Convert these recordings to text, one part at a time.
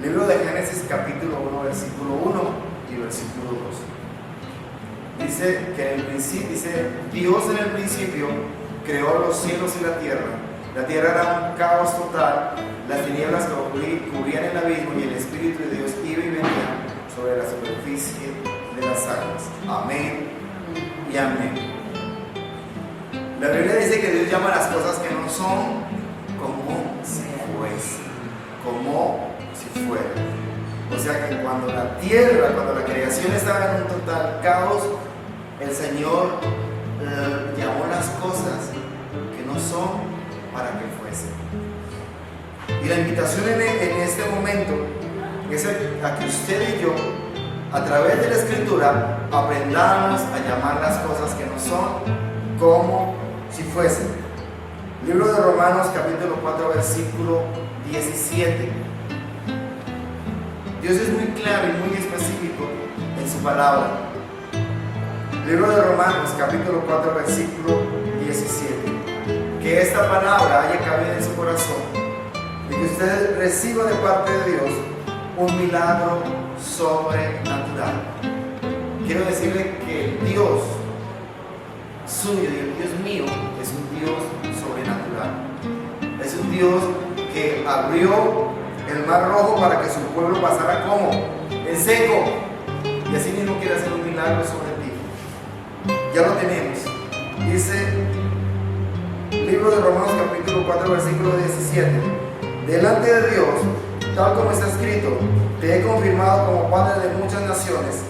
Libro de Génesis capítulo 1, versículo 1 y versículo 2. Dice que en el principio, dice, Dios en el principio creó los cielos y la tierra. La tierra era un caos total, las tinieblas cubrían el abismo y el Espíritu de Dios iba y venía sobre la superficie de las aguas. Amén y amén. La Biblia dice que Dios llama a las cosas que no son como si fuesen, como si fueran. O sea que cuando la tierra, cuando la creación estaba en un total caos, el Señor llamó las cosas que no son para que fuesen. Y la invitación en este momento es a que usted y yo, a través de la Escritura, aprendamos a llamar las cosas que no son como si fuesen. Libro de Romanos capítulo 4 versículo 17. Dios es muy claro y muy específico en su palabra. Libro de Romanos capítulo 4 versículo 17. Que esta palabra haya cabido en su corazón y que usted reciba de parte de Dios un milagro sobrenatural. Quiero decirle que Dios suyo y el Dios mío es un Dios sobrenatural. Es un Dios que abrió el mar rojo para que su pueblo pasara como en seco, y así mismo quiere hacer un milagro sobre ti. Ya lo tenemos. Dice Libro de Romanos capítulo 4 versículo 17: delante de Dios, tal como está escrito, te he confirmado como padre de muchas naciones.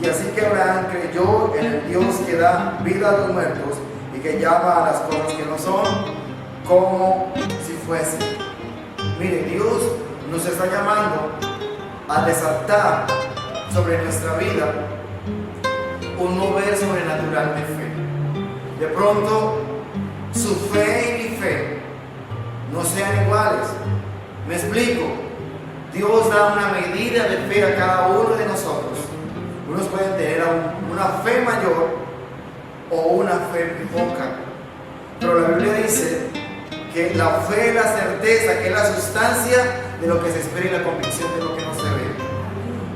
Y así que Abraham creyó en el Dios que da vida a los muertos y que llama a las cosas que no son como si fuesen. Mire, Dios nos está llamando a desatar sobre nuestra vida un mover sobrenatural de fe. De pronto, su fe y mi fe no sean iguales. Me explico. Dios da una medida de fe a cada uno de nosotros. Unos pueden tener una fe mayor o una fe poca. Pero la Biblia dice que la fe es la certeza, que es la sustancia de lo que se espera y la convicción de lo que no se ve.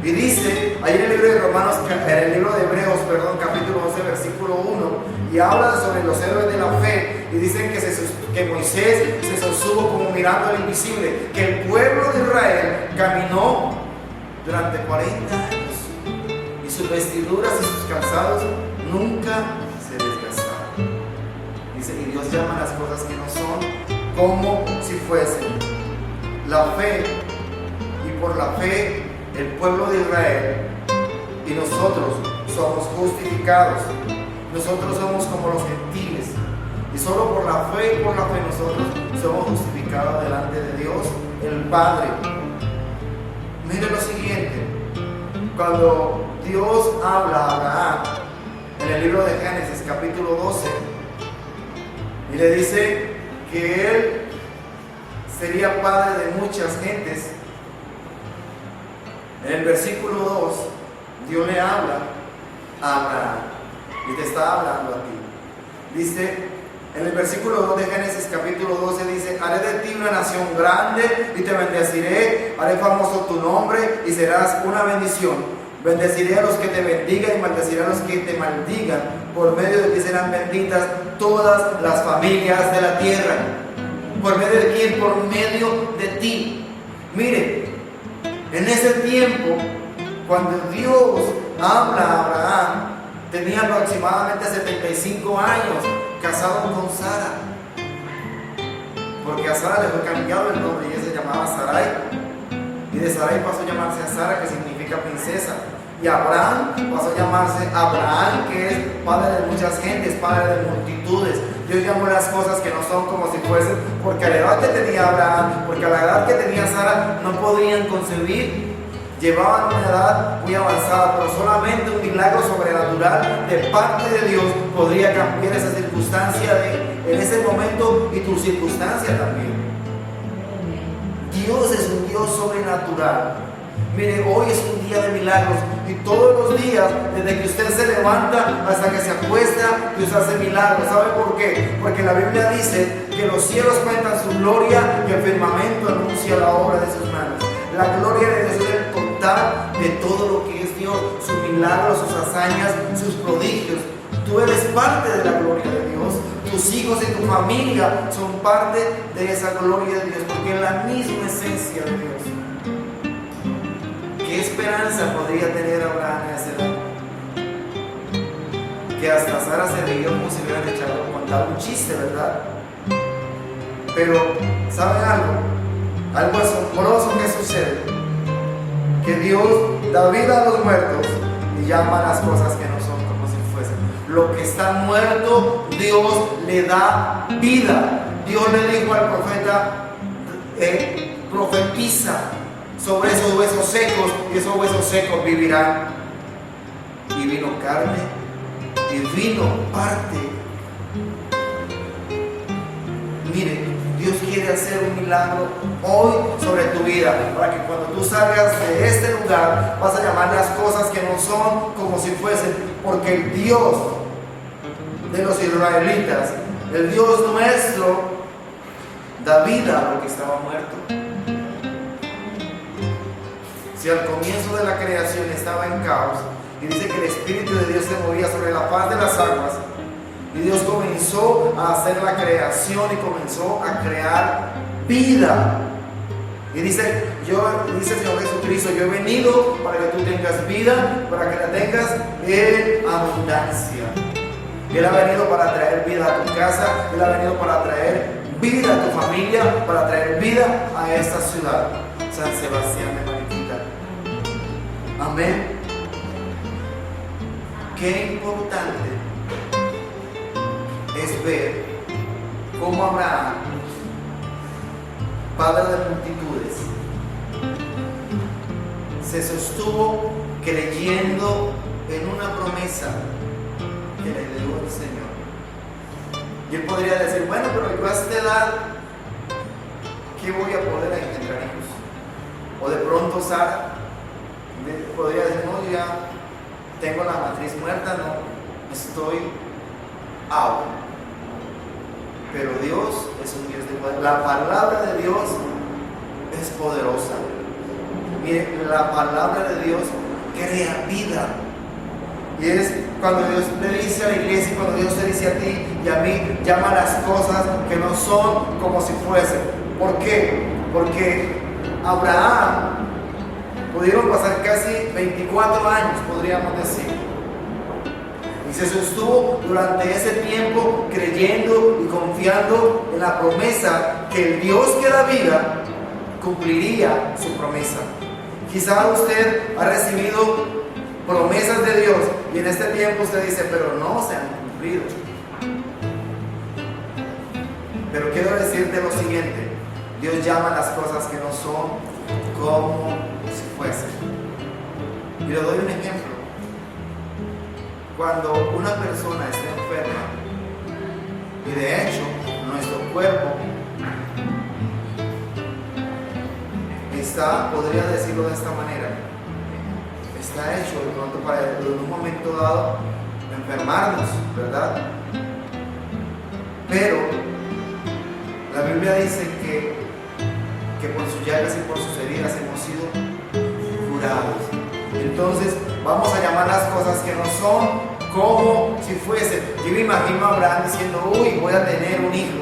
Y dice, ahí en el libro de Romanos, en el libro de Hebreos, capítulo 11, versículo 1, y habla sobre los héroes de la fe, y dicen que Moisés se sostuvo como mirando al invisible, que el pueblo de Israel caminó durante 40 años, y sus vestiduras y sus calzados nunca se desgastaron. Dice, y Dios llama a las cosas que no son como si fuesen. La fe, y por la fe el pueblo de Israel y nosotros somos justificados. Nosotros somos como los gentiles, y solo por la fe y por la fe nosotros somos justificados delante de Dios el Padre. Mire lo siguiente: cuando Dios habla a Abraham en el libro de Génesis capítulo 12 y le dice que él sería padre de muchas gentes, en el versículo 2 Dios le habla a Abraham y te está hablando a ti. Dice en el versículo 2 de Génesis capítulo 12, dice: haré de ti una nación grande y te bendeciré, haré famoso tu nombre y serás una bendición. Bendeciré a los que te bendigan y maldeciré a los que te maldigan. Por medio de ti serán benditas todas las familias de la tierra. ¿Por medio de quién? Por medio de ti. Mire, en ese tiempo, cuando Dios habla a Abraham, tenía aproximadamente 75 años, casado con Sara. Porque a Sara le fue cambiado el nombre y ella se llamaba Sarai. Y de Sarai pasó a llamarse a Sara, que significa princesa. Y Abraham pasó a llamarse Abraham, que es padre de muchas gentes, padre de multitudes. Dios llamó las cosas que no son como si fuesen, porque a la edad que tenía Abraham, porque a la edad que tenía Sara, no podían concebir. Llevaban una edad muy avanzada, pero solamente un milagro sobrenatural de parte de Dios podría cambiar esa circunstancia en ese momento y tu circunstancia también. Dios es un Dios sobrenatural. Mire, hoy es un día de milagros y todos los días, desde que usted se levanta hasta que se acuesta, Dios hace milagros. ¿Sabe por qué? Porque la Biblia dice que los cielos cuentan su gloria y el firmamento anuncia la obra de sus manos. La gloria de disfrutar de todo lo que es Dios, sus milagros, sus hazañas, sus prodigios. Tú eres parte de la gloria de Dios. Tus hijos y tu familia son parte de esa gloria de Dios, porque es la misma esencia de Dios. ¿Qué esperanza podría tener Abraham en ese edad? Que hasta Sara se rió como si hubieran echado a contar un chiste, ¿verdad? Pero, ¿saben algo? Algo asombroso que sucede. Que Dios da vida a los muertos y llama a las cosas que no son como si fuesen. Lo que está muerto, Dios le da vida. Dios le dijo al profeta, profetiza sobre esos huesos secos, y esos huesos secos vivirán. Y vino carne y vino parte. Mire, Dios quiere hacer un milagro hoy sobre tu vida, para que cuando tú salgas de este lugar vas a llamar las cosas que no son como si fuesen, porque el Dios de los israelitas, el Dios nuestro, da vida a lo que estaba muerto. Si al comienzo de la creación estaba en caos, y dice que el Espíritu de Dios se movía sobre la faz de las aguas, y Dios comenzó a hacer la creación y comenzó a crear vida. Y dice el Señor Jesucristo, yo he venido para que tú tengas vida, para que la tengas en abundancia. Él ha venido para traer vida a tu casa, Él ha venido para traer vida a tu familia, para traer vida a esta ciudad, San Sebastián de Mariquita. Amén. Qué importante es ver cómo Abraham, padre de multitudes, se sostuvo creyendo en una promesa que le dio el Señor. Y él podría decir, bueno, pero yo a esta edad, ¿qué voy a poder engendrar hijos? O de pronto Sara podría decir, no, yo ya tengo la matriz muerta, no, estoy out. Pero Dios es un Dios de poder. La palabra de Dios es poderosa. Mire, la palabra de Dios crea vida. Y es cuando Dios le dice a la iglesia, y cuando Dios te dice a ti y a mí, llama las cosas que no son como si fuesen. ¿Por qué? Porque Abraham pudieron pasar casi 24 años, podríamos decir. Y se sostuvo durante ese tiempo creyendo y confiando en la promesa que el Dios que da vida cumpliría su promesa. Quizá usted ha recibido promesas de Dios y en este tiempo usted dice, pero no se han cumplido. Pero quiero decirte lo siguiente: Dios llama las cosas que no son como si fuesen. Y le doy un ejemplo. Cuando una persona está enferma, y de hecho nuestro cuerpo está, podría decirlo de esta manera, está hecho de pronto para en un momento dado enfermarnos, ¿verdad? Pero la Biblia dice que por sus llagas y por sus heridas hemos sido curados. Entonces vamos a llamar las cosas que no son como si fuesen. Yo me imagino a Abraham diciendo, uy, voy a tener un hijo,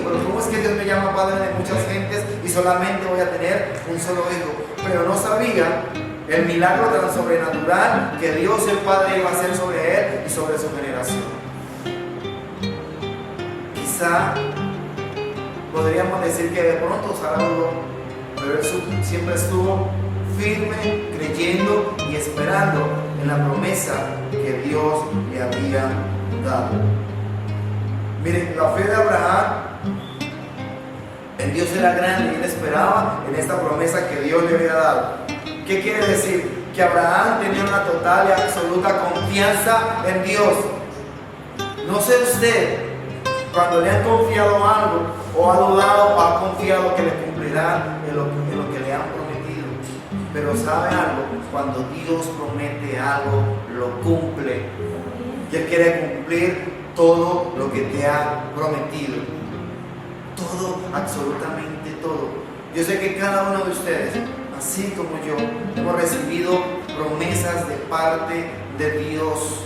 pero ¿cómo es que Dios me llama padre de muchas gentes y solamente voy a tener un solo hijo? Pero no sabía el milagro tan sobrenatural que Dios el Padre iba a hacer sobre él y sobre su generación. Quizá podríamos decir que de pronto Sara dudó, pero él siempre estuvo firme, creyendo y esperando en la promesa que Dios le había dado. Miren, la fe de Abraham en Dios era grande y él esperaba en esta promesa que Dios le había dado. ¿Qué quiere decir? Que Abraham tenía una total y absoluta confianza en Dios. No sé usted, cuando le han confiado algo, o ha dudado o ha confiado que le cumplirán en lo que le han prometido. Pero ¿sabe algo? Cuando Dios promete algo, lo cumple. Y Él quiere cumplir todo lo que te ha prometido. Todo, absolutamente todo. Yo sé que cada uno de ustedes así como yo, hemos recibido promesas de parte de Dios.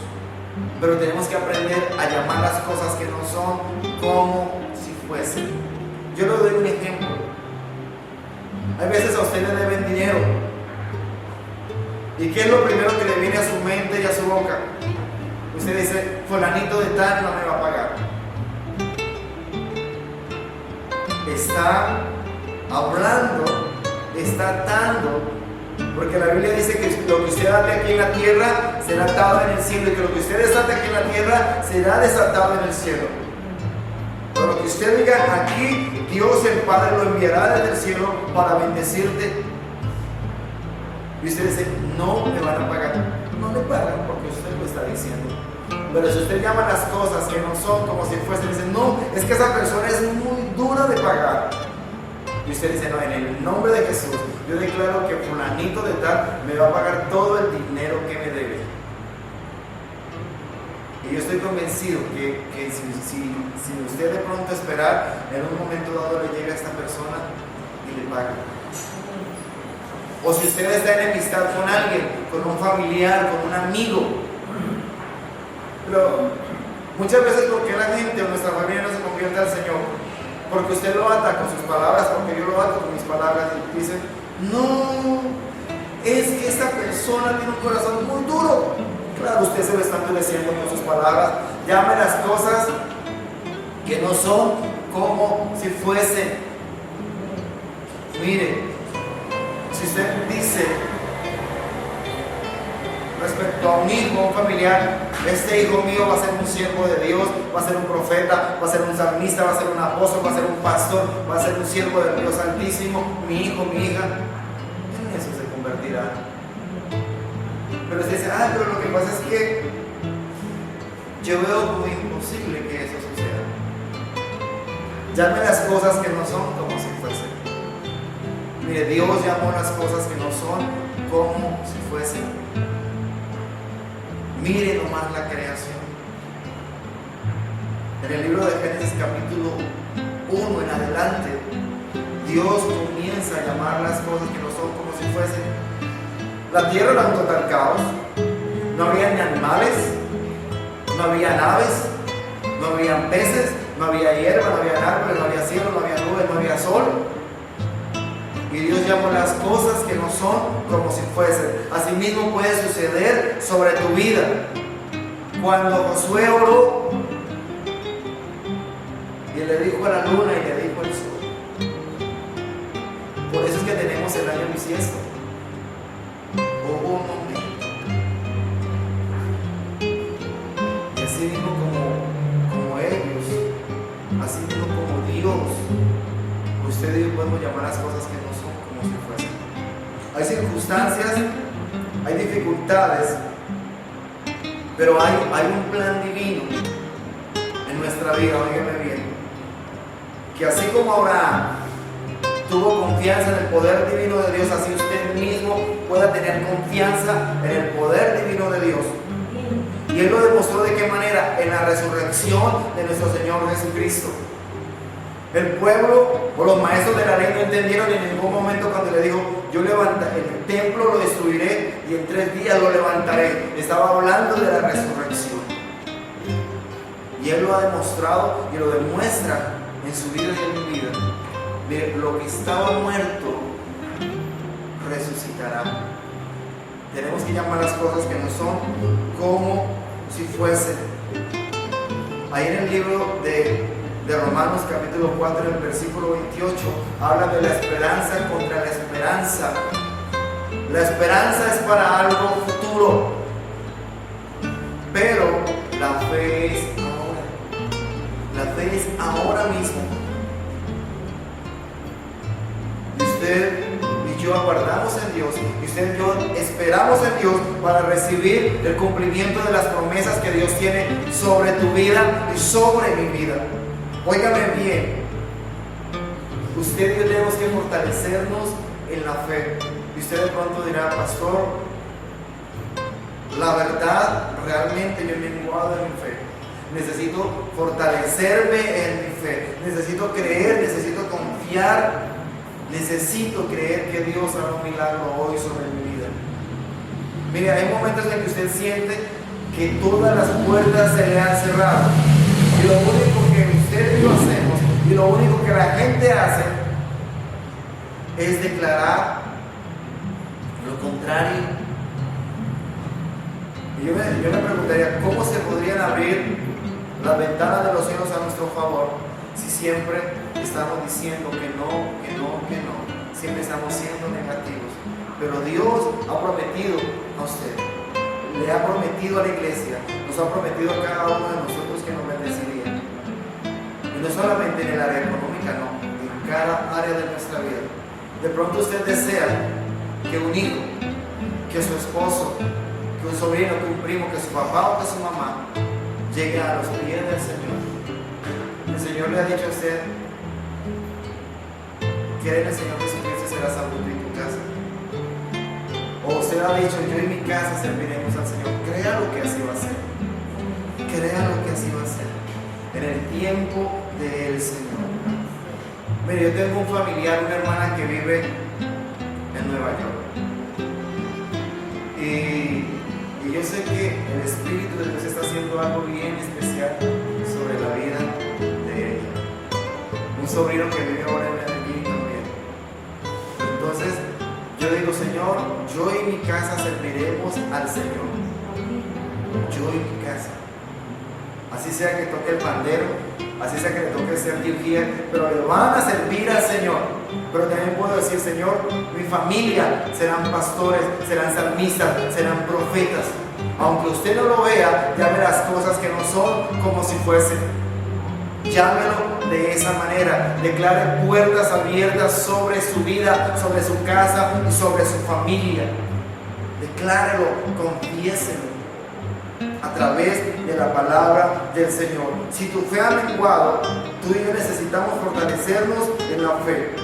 Pero tenemos que aprender a llamar las cosas que no son como si fuesen. Yo le doy un ejemplo. Hay veces a usted le deben dinero. ¿Y qué es lo primero que le viene a su mente y a su boca? Usted dice, fulanito de tal no me va a pagar. Está hablando, está atando, porque la Biblia dice que lo que usted ate aquí en la tierra será atado en el cielo, y que lo que usted desate aquí en la tierra será desatado en el cielo. Pero lo que usted diga aquí, Dios el Padre lo enviará desde el cielo para bendecirte. Y usted dice, no me van a pagar. No le pagan porque usted lo está diciendo. Pero si usted llama las cosas que no son como si fuesen, dice, no, es que esa persona es muy dura de pagar. Y usted dice, no, en el nombre de Jesús, yo declaro que fulanito de tal me va a pagar todo el dinero que me debe. Y yo estoy convencido que si usted de pronto esperar, en un momento dado le llega a esta persona y le paga. O si usted está en enemistad con alguien, con un familiar, con un amigo. Pero muchas veces, ¿por qué la gente o nuestra familia no se convierte al Señor? Porque usted lo ata con sus palabras, porque yo lo ato con mis palabras, y dice, no, es que esta persona tiene un corazón muy duro. Claro, usted se lo está endureciendo con sus palabras. Llame las cosas que no son como si fuesen. Mire, si usted dice respecto a un hijo, un familiar, este hijo mío va a ser un siervo de Dios, va a ser un profeta, va a ser un salmista, va a ser un apóstol, va a ser un pastor, va a ser un siervo del Dios Altísimo, mi hijo, mi hija, en eso se convertirá. Pero usted dice, pero lo que pasa es que yo veo muy imposible que eso suceda. Llame las cosas que no son como si fuesen. Mire, Dios llamó las cosas que no son como si fuesen. Mire nomás la creación. En el libro de Génesis capítulo 1 en adelante, Dios comienza a llamar las cosas que no son como si fuesen. La tierra era un total caos. No había ni animales, no había aves, no había peces, no había hierba, no había árboles, no había cielo, no había nubes, no había sol. Y Dios llamó las cosas que no son como si fuesen. Asimismo puede suceder sobre tu vida. Cuando Josué oró y le dijo a la luna y le dijo al sol. Por eso es que tenemos el año bisiesto. Hubo un momento. Y así mismo como ellos, así mismo como Dios, usted y yo podemos llamar las cosas que no son como si fuesen. Hay circunstancias, hay dificultades, pero hay un plan divino en nuestra vida, óigame bien, que así como Abraham tuvo confianza en el poder divino de Dios, así usted mismo pueda tener confianza en el poder divino de Dios. Y Él lo demostró ¿de qué manera? En la resurrección de nuestro Señor Jesucristo. El pueblo o los maestros de la ley no entendieron en ningún momento cuando le dijo, yo levantaré el templo, lo destruiré y en 3 días lo levantaré. Estaba hablando de la resurrección. Y Él lo ha demostrado y lo demuestra en su vida y en mi vida. Mire, lo que estaba muerto resucitará. Tenemos que llamar las cosas que no son como si fuesen. Ahí en el libro de Romanos capítulo 4, en el versículo 28, habla de la esperanza contra la esperanza. La esperanza es para algo futuro, pero la fe es ahora. La fe es ahora mismo. Y usted y yo aguardamos en Dios, y usted y yo esperamos en Dios para recibir el cumplimiento de las promesas que Dios tiene sobre tu vida y sobre mi vida. Óigame bien, usted y yo tenemos que fortalecernos en la fe. Y usted de pronto dirá, pastor, la verdad, realmente yo he menguado en mi fe. Necesito fortalecerme en mi fe. Necesito creer, necesito confiar Necesito creer que Dios hará un milagro hoy sobre mi vida. Mire, hay momentos en que usted siente que todas las puertas se le han cerrado. Y lo único que usted y yo hacemos, y lo único que la gente hace, es declarar lo contrario. Y yo me preguntaría, ¿cómo se podrían abrir las ventanas de los cielos a nuestro favor si siempre estamos diciendo que no, que no, que no? Siempre estamos siendo negativos. Pero Dios ha prometido a usted, le ha prometido a la iglesia, nos ha prometido a cada uno de nosotros que nos bendeciría. Y no solamente en el área económica, no, en cada área de nuestra vida. De pronto usted desea que un hijo, que su esposo, que un sobrino, que un primo, que su papá o que su mamá llegue a los pies del Señor. El Señor le ha dicho a usted, ¿quiere el Señor Jesucristo será salvo en tu casa? O usted ha dicho, yo y mi casa serviremos al Señor. Crea lo que así va a ser. Crea lo que así va a ser. En el tiempo del Señor. Mire, yo tengo un familiar, una hermana que vive en Nueva York. Y yo sé que el Espíritu de Dios está haciendo algo bien especial sobre la vida de ella. Un sobrino que vive ahora en Medellín también. Entonces, yo digo, Señor, yo y mi casa serviremos al Señor. Yo y mi casa. Así sea que toque el pandero, así sea que le toque ser dirigida, pero le van a servir al Señor. Pero también puedo decir, Señor, mi familia serán pastores, serán salmistas, serán profetas. Aunque usted no lo vea, llame las cosas que no son como si fuesen. Llámelo de esa manera. Declare puertas abiertas sobre su vida, sobre su casa y sobre su familia. Declárelo, confiéselo a través de la palabra del Señor. Si tu fe ha menguado, tú y yo necesitamos fortalecernos en la fe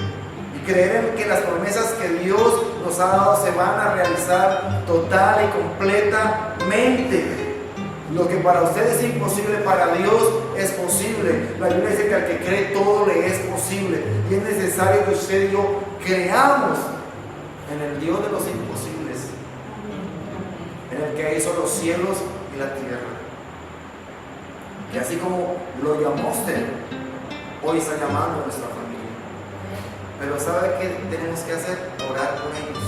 y creer en que las promesas que Dios nos ha dado se van a realizar total y completamente. Lo que para usted es imposible, para Dios es posible. La Biblia dice que al que cree todo le es posible. Y es necesario que usted y yo creamos en el Dios de los imposibles, en el que hizo los cielos y la tierra. Y así como lo llamó usted, hoy está llamando a nuestra familia. Pero ¿sabe qué tenemos que hacer? Orar por ellos.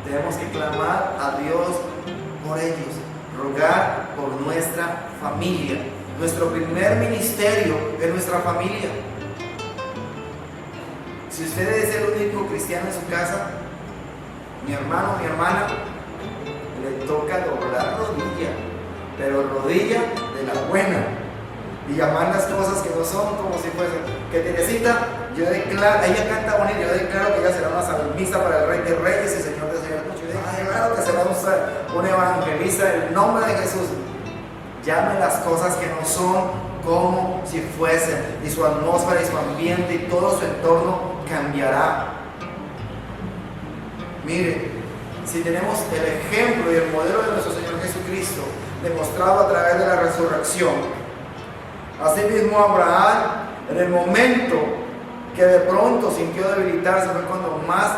Tenemos que clamar a Dios por ellos, rogar por nuestra familia. Nuestro primer ministerio es nuestra familia. Si usted es el único cristiano en su casa, mi hermano, mi hermana, le toca doblar rodilla, pero rodilla de la buena, y llamar las cosas que no son como si fuesen. Que Teresita, yo declaro, ella canta bonito, yo declaro que ella será una salmista para el Rey de Reyes y Señor de Señores. Yo digo, ay, claro que será un evangelista en el nombre de Jesús. Llame las cosas que no son como si fuesen, y su atmósfera y su ambiente y todo su entorno cambiará. Mire, si tenemos el ejemplo y el modelo de nuestro Señor Jesucristo demostrado a través de la resurrección, así mismo Abraham, en el momento que de pronto sintió debilitarse, fue cuando más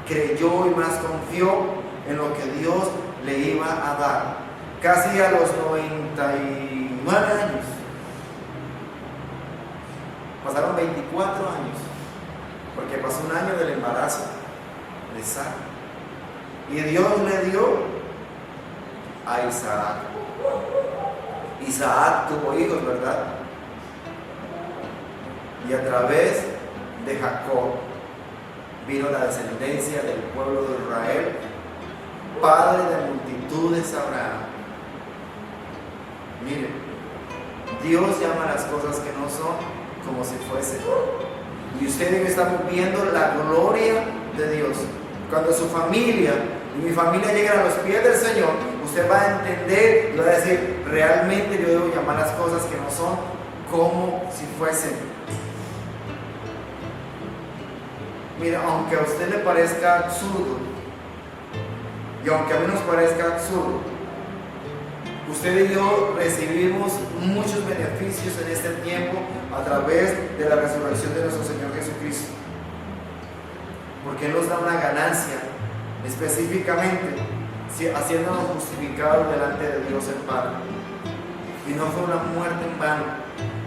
creyó y más confió en lo que Dios le iba a dar. Casi a los 99 años, pasaron 24 años, porque pasó un año del embarazo de Sara, y Dios le dio a Isaac. Isaac tuvo hijos, ¿verdad? Y a través de Jacob vino la descendencia del pueblo de Israel, padre de multitudes Abraham. Mire, Dios llama las cosas que no son como si fuesen. Y usted y yo estamos viendo la gloria de Dios. Cuando su familia y mi familia lleguen a los pies del Señor, usted va a entender y va a decir, realmente yo debo llamar las cosas que no son como si fuesen. Mira, aunque a usted le parezca absurdo, y aunque a mí nos parezca absurdo, usted y yo recibimos muchos beneficios en este tiempo a través de la resurrección de nuestro Señor Jesucristo. porque Él nos da una ganancia, específicamente haciéndonos justificados delante de Dios el Padre. Y no fue una muerte en vano.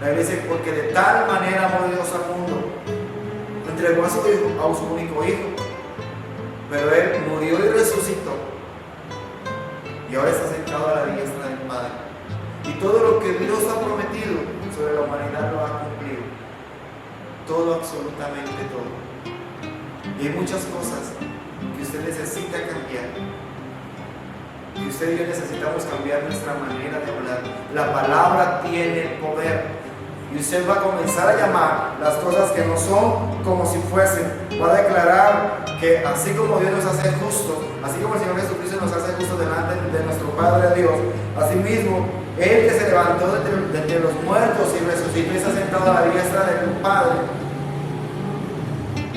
La Biblia dice, porque de tal manera amó Dios al mundo, entregó a su único Hijo, pero Él murió y resucitó, y ahora está sentado a la diestra del Padre. Y todo lo que Dios ha prometido sobre la humanidad lo ha cumplido. Todo, absolutamente todo. Y hay muchas cosas que usted necesita cambiar. Y usted y yo necesitamos cambiar nuestra manera de hablar. La palabra tiene poder. Y usted va a comenzar a llamar las cosas que no son como si fuesen. Va a declarar que así como Dios nos hace justos, así como el Señor Jesucristo nos hace justos delante de nuestro Padre Dios, así mismo Él que se levantó de entre los muertos y resucitó y está sentado a la diestra de tu Padre,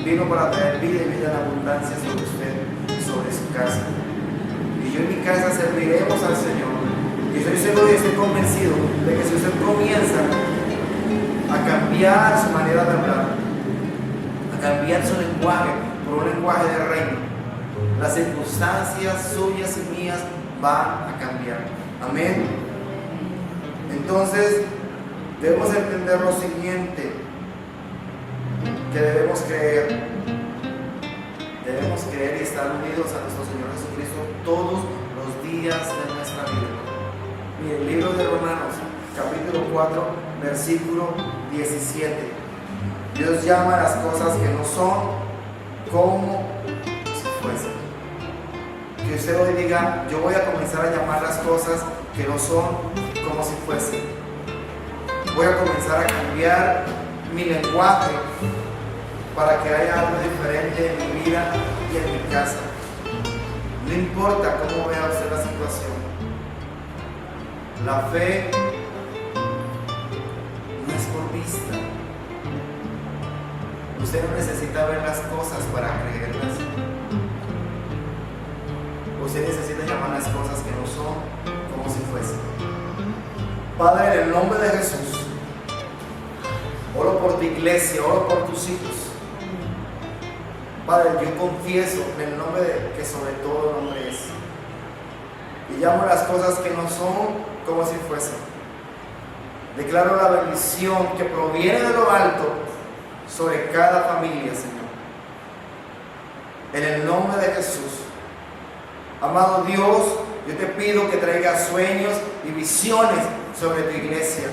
vino para traer vida y vida en abundancia sobre usted y sobre su casa. Y yo en mi casa serviremos al Señor. Y estoy seguro y estoy convencido de que si usted comienza a cambiar su manera de hablar, a cambiar su lenguaje por un lenguaje de reino, las circunstancias suyas y mías van a cambiar. Amén. Entonces debemos entender lo siguiente, que debemos creer y estar unidos a nuestro Señor Jesucristo todos los días de nuestra vida. Mire, el libro de Romanos, capítulo 4, versículo 17. Dios llama a las cosas que no son como si fuesen. Que usted hoy diga, yo voy a comenzar a llamar las cosas que no son como si fuesen. Voy a comenzar a cambiar mi lenguaje para que haya algo diferente en mi vida y en mi casa. No importa cómo vea usted la situación. La fe no es por vista. Usted no necesita ver las cosas para creerlas. Usted necesita llamar las cosas que no son como si fuesen. Padre, en el nombre de Jesús, oro por tu iglesia, oro por tus hijos. Padre, yo confieso en el nombre que sobre todo nombre es. Y llamo las cosas que no son como si fuesen. Declaro la bendición que proviene de lo alto sobre cada familia, Señor. En el nombre de Jesús. Amado Dios, yo te pido que traigas sueños y visiones sobre tu iglesia.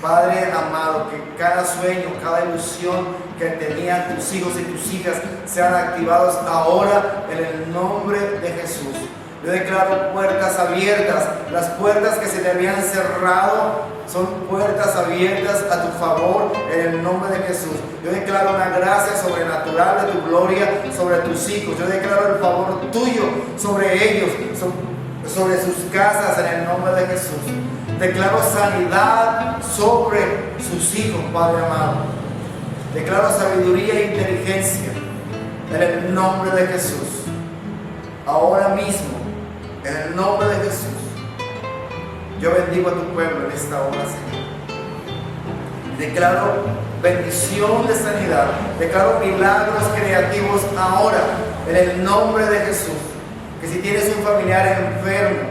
Padre amado, que cada sueño, cada ilusión que tenían tus hijos y tus hijas sean activados ahora en el nombre de Jesús. Yo declaro puertas abiertas. Las puertas que se te habían cerrado son puertas abiertas a tu favor en el nombre de Jesús. Yo declaro una gracia sobrenatural de tu gloria sobre tus hijos. Yo declaro el favor tuyo sobre ellos, sobre sus casas en el nombre de Jesús. Declaro sanidad sobre sus hijos, Padre amado. Declaro sabiduría e inteligencia en el nombre de Jesús. Ahora mismo, en el nombre de Jesús, yo bendigo a tu pueblo en esta hora, Señor. Declaro bendición de sanidad. Declaro milagros creativos ahora, en el nombre de Jesús. Que si tienes un familiar enfermo,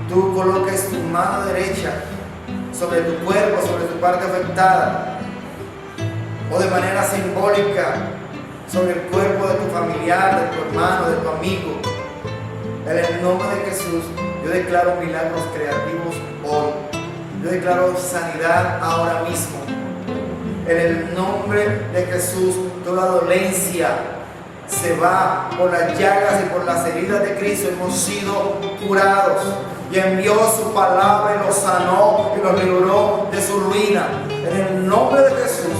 tú coloques tu mano derecha sobre tu cuerpo, sobre tu parte afectada, o de manera simbólica sobre el cuerpo de tu familiar, de tu hermano, de tu amigo. En el nombre de Jesús, yo declaro milagros creativos hoy. Yo declaro sanidad ahora mismo. En el nombre de Jesús, toda dolencia se va. Por las llagas y por las heridas de Cristo hemos sido curados. Y envió su palabra y los sanó y los libró de su ruina. En el nombre de Jesús,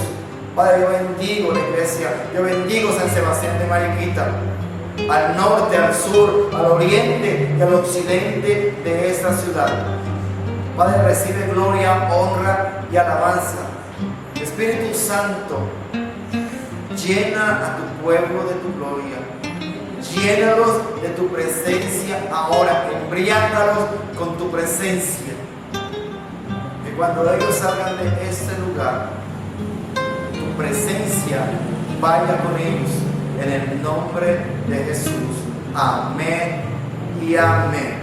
Padre, yo bendigo la iglesia. Yo bendigo San Sebastián de Mariquita, al norte, al sur, al oriente y al occidente de esta ciudad. Padre, recibe gloria, honra y alabanza. Espíritu Santo, llena a tu pueblo de tu gloria. Llénalos de tu presencia ahora. Embriágalos con tu presencia. Que cuando ellos salgan de este lugar, tu presencia vaya con ellos en el nombre de Jesús. Amén y amén.